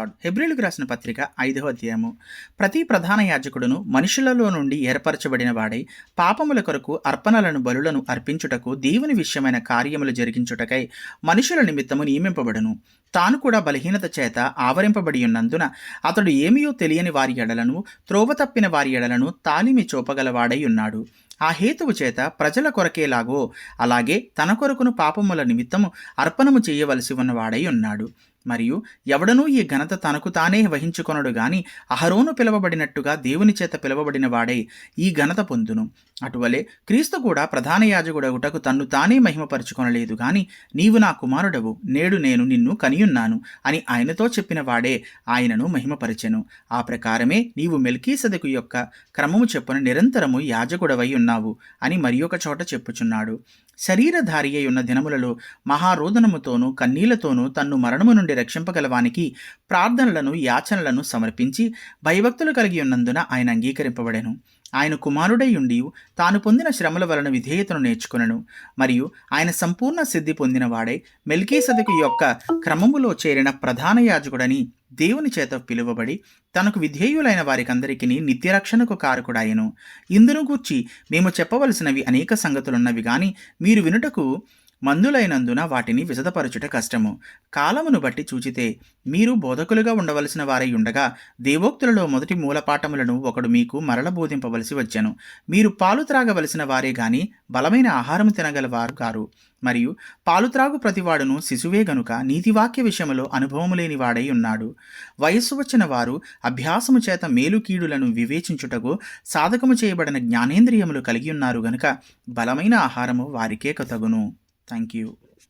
హెబ్రీయులకు రాసిన పత్రిక 5వ అధ్యాయము. ప్రతి ప్రధాన యాజకుడును మనుషులలో నుండి ఏర్పరచబడిన వాడై పాపముల కొరకు అర్పణలను బలులను అర్పించుటకు దేవుని విషయమైన కార్యములు జరిగించుటకై మనుషుల నిమిత్తము నియమింపబడును. తాను కూడా బలహీనత చేత ఆవరింపబడి ఉన్నందున అతడు ఏమీయో తెలియని వారి ఎడలను త్రోవ తప్పిన వారి ఎడలను తాలిమి చూపగలవాడై ఉన్నాడు. ఆ హేతువు చేత ప్రజల కొరకేలాగో అలాగే తన కొరకును పాపముల నిమిత్తము అర్పణము చేయవలసి ఉన్నవాడై ఉన్నాడు. మరియు ఎవడనూ ఈ ఘనత తనకు తానే వహించుకొనడు గాని అహరోను పిలువబడినట్టుగా దేవుని చేత పిలువబడిన వాడై ఈ ఘనత పొందును. అటువలే క్రీస్తు కూడా ప్రధాన యాజకుడగుటకు తన్ను తానే మహిమపరుచుకొనలేదు గాని నీవు నా కుమారుడవు, నేడు నేను నిన్ను కనియున్నాను అని ఆయనతో చెప్పిన వాడే ఆయనను మహిమపరిచెను. ఆ ప్రకారమే నీవు మెల్కీసెదెకు యొక్క క్రమము చెప్పున నిరంతరము యాజకుడవై ఉన్నావు అని మరి ఒక చోట చెప్పుచున్నాడు. శరీరధారి అయి ఉన్న దినములలో మహారోదనముతోనూ కన్నీళ్లతోనూ తన్ను మరణము నుండి రక్షింపగలవానికి ప్రార్థనలను యాచనలను సమర్పించి భయభక్తులు కలిగి ఉన్నందున ఆయన అంగీకరింపబడెను. ఆయన కుమారుడై ఉండి తాను పొందిన శ్రమల వలన విధేయతను నేర్చుకునను. మరియు ఆయన సంపూర్ణ సిద్ధి పొందినవాడై మెల్కీసెదెకు యొక్క క్రమములో చేరిన ప్రధాన యాజకుడని దేవుని చేత పిలువబడి తనకు విధేయులైన వారికందరికీ నిత్యరక్షణకు కారకుడాయను. ఇందును గూర్చి మేము చెప్పవలసినవి అనేక సంగతులున్నవి గాని మీరు వినుటకు మందులైనందున వాటిని విశదపరచుట కష్టము. కాలమును బట్టి చూచితే మీరు బోధకులుగా ఉండవలసిన వారై ఉండగా దేవోక్తులలో మొదటి మూలపాఠములను ఒకడు మీకు మరల బోధింపవలసి వచ్చెను. మీరు పాలు త్రాగవలసిన వారే గాని బలమైన ఆహారం తినగలవారు కారు. మరియు పాలు త్రాగు ప్రతివాడును శిశువే గనుక నీతివాక్య విషయములో అనుభవము లేని వాడై ఉన్నాడు. వయస్సు వచ్చిన వారు అభ్యాసము చేత మేలు కీడులను వివేచించుటకు సాధకము చేయబడిన జ్ఞానేంద్రియములు కలిగి ఉన్నారు గనుక బలమైన ఆహారము వారికే కతగును. Thank you.